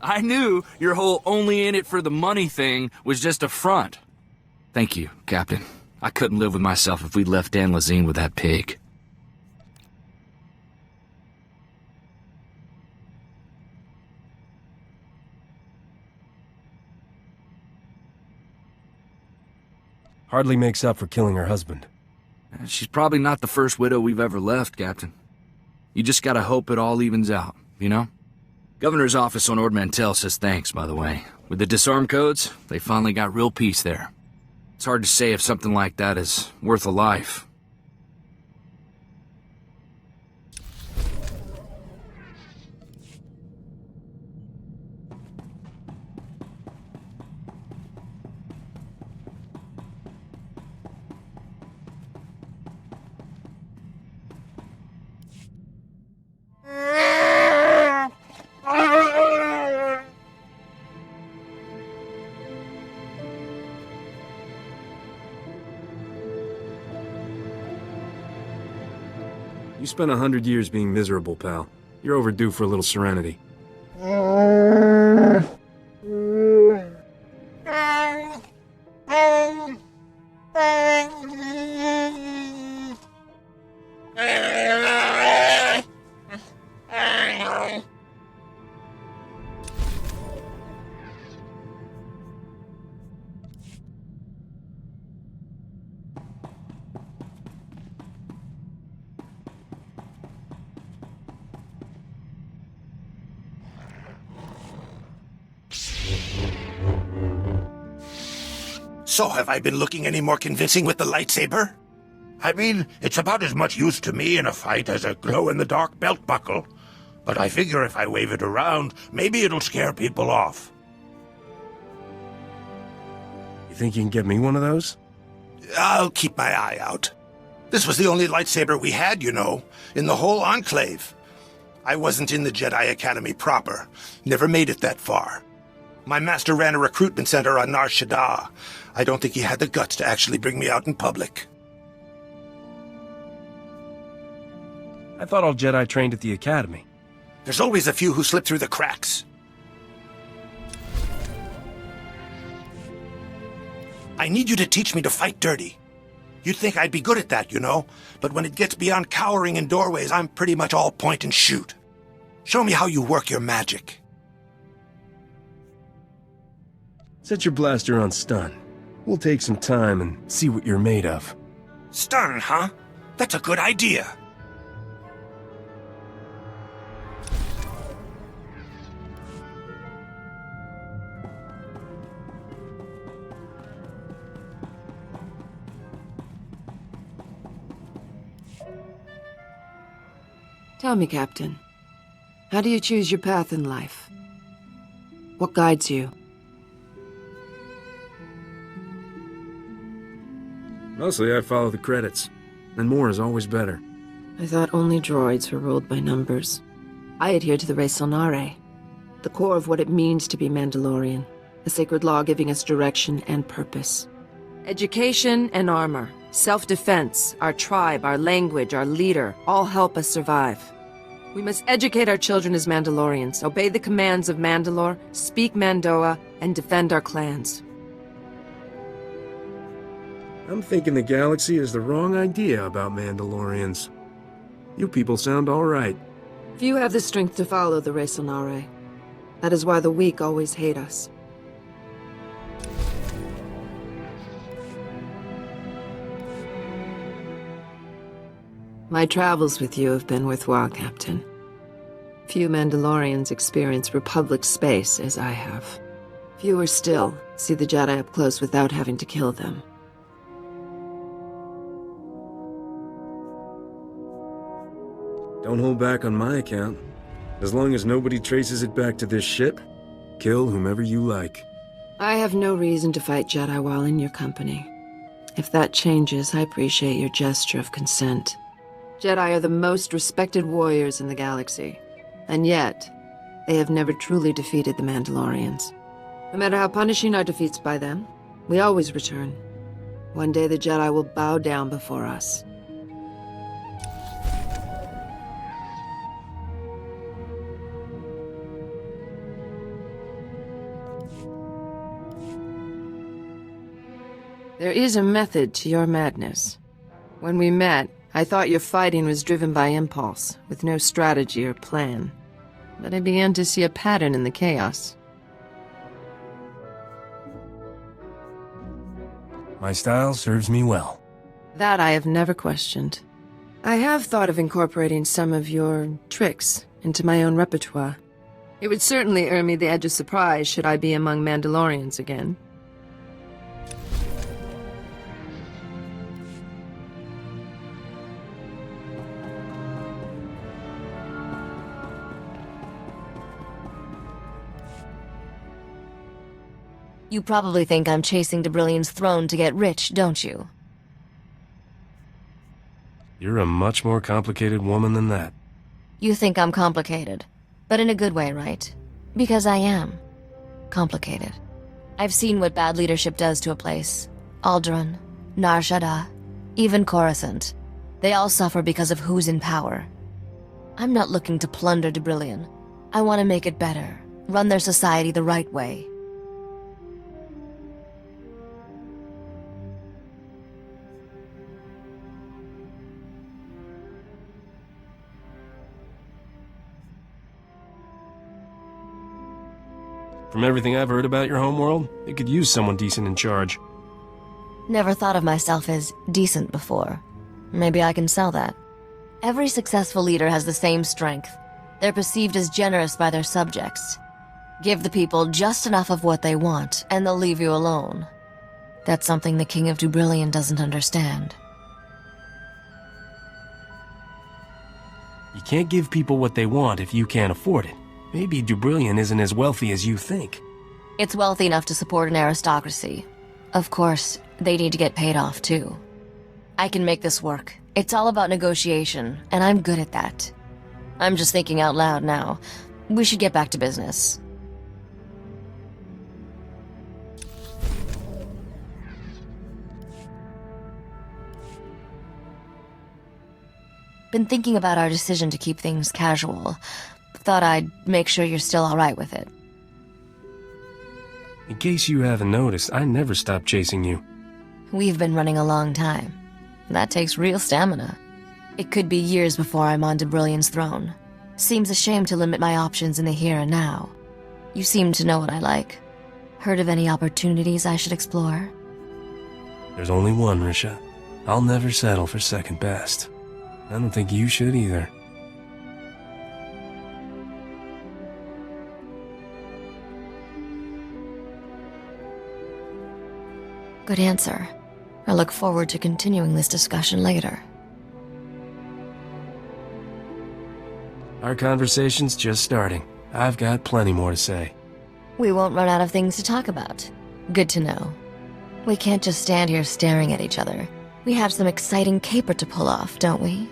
I knew your whole only in it for the money thing was just a front. Thank you, Captain. I couldn't live with myself if we'd left Dan Lazine with that pig. Hardly makes up for killing her husband. She's probably not the first widow we've ever left, Captain. You just gotta hope it all evens out, you know? Governor's office on Ord Mantell says thanks, by the way. With the disarm codes, they finally got real peace there. It's hard to say if something like that is worth a life. You spent 100 years being miserable, pal. You're overdue for a little serenity. So have I been looking any more convincing with the lightsaber? I mean, it's about as much use to me in a fight as a glow-in-the-dark belt buckle. But I figure if I wave it around, maybe it'll scare people off. You think you can get me one of those? I'll keep my eye out. This was the only lightsaber we had, you know, in the whole Enclave. I wasn't in the Jedi Academy proper. Never made it that far. My master ran a recruitment center on Nar Shaddaa. I don't think he had the guts to actually bring me out in public. I thought all Jedi trained at the Academy. There's always a few who slip through the cracks. I need you to teach me to fight dirty. You'd think I'd be good at that, you know, but when it gets beyond cowering in doorways, I'm pretty much all point and shoot. Show me how you work your magic. Set your blaster on stun. We'll take some time and see what you're made of. Stun, huh? That's a good idea. Tell me, Captain, how do you choose your path in life? What guides you? Mostly I follow the credits, and more is always better. I thought only droids were ruled by numbers. I adhere to the Res Sonare, the core of what it means to be Mandalorian, a sacred law giving us direction and purpose. Education and armor, self-defense, our tribe, our language, our leader, all help us survive. We must educate our children as Mandalorians, obey the commands of Mandalore, speak Mandoa, and defend our clans. I'm thinking the galaxy has the wrong idea about Mandalorians. You people sound all right. Few have the strength to follow the Res Sonare. That is why the weak always hate us. My travels with you have been worthwhile, Captain. Few Mandalorians experience Republic space as I have. Fewer still see the Jedi up close without having to kill them. Don't hold back on my account. As long as nobody traces it back to this ship, kill whomever you like. I have no reason to fight Jedi while in your company. If that changes, I appreciate your gesture of consent. Jedi are the most respected warriors in the galaxy, and yet, they have never truly defeated the Mandalorians. No matter how punishing our defeats by them, we always return. One day the Jedi will bow down before us. There is a method to your madness. When we met, I thought your fighting was driven by impulse, with no strategy or plan. But I began to see a pattern in the chaos. My style serves me well. That I have never questioned. I have thought of incorporating some of your tricks into my own repertoire. It would certainly earn me the edge of surprise should I be among Mandalorians again. You probably think I'm chasing Debrillion's throne to get rich, don't you? You're a much more complicated woman than that. You think I'm complicated, but in a good way, right? Because I am complicated. I've seen what bad leadership does to a place. Alderaan, Nar Shaddaa, even Coruscant. They all suffer because of who's in power. I'm not looking to plunder Debrillion. I want to make it better, run their society the right way. From everything I've heard about your homeworld, it could use someone decent in charge. Never thought of myself as decent before. Maybe I can sell that. Every successful leader has the same strength. They're perceived as generous by their subjects. Give the people just enough of what they want, and they'll leave you alone. That's something the King of Dubrillion doesn't understand. You can't give people what they want if you can't afford it. Maybe Dubrillion isn't as wealthy as you think. It's wealthy enough to support an aristocracy. Of course, they need to get paid off, too. I can make this work. It's all about negotiation, and I'm good at that. I'm just thinking out loud now. We should get back to business. Been thinking about our decision to keep things casual. Thought I'd make sure you're still alright with it. In case you haven't noticed, I never stopped chasing you. We've been running a long time. That takes real stamina. It could be years before I'm on Debrillion's throne. Seems a shame to limit my options in the here and now. You seem to know what I like. Heard of any opportunities I should explore? There's only one, Risha. I'll never settle for second best. I don't think you should either. Good answer. I look forward to continuing this discussion later. Our conversation's just starting. I've got plenty more to say. We won't run out of things to talk about. Good to know. We can't just stand here staring at each other. We have some exciting caper to pull off, don't we?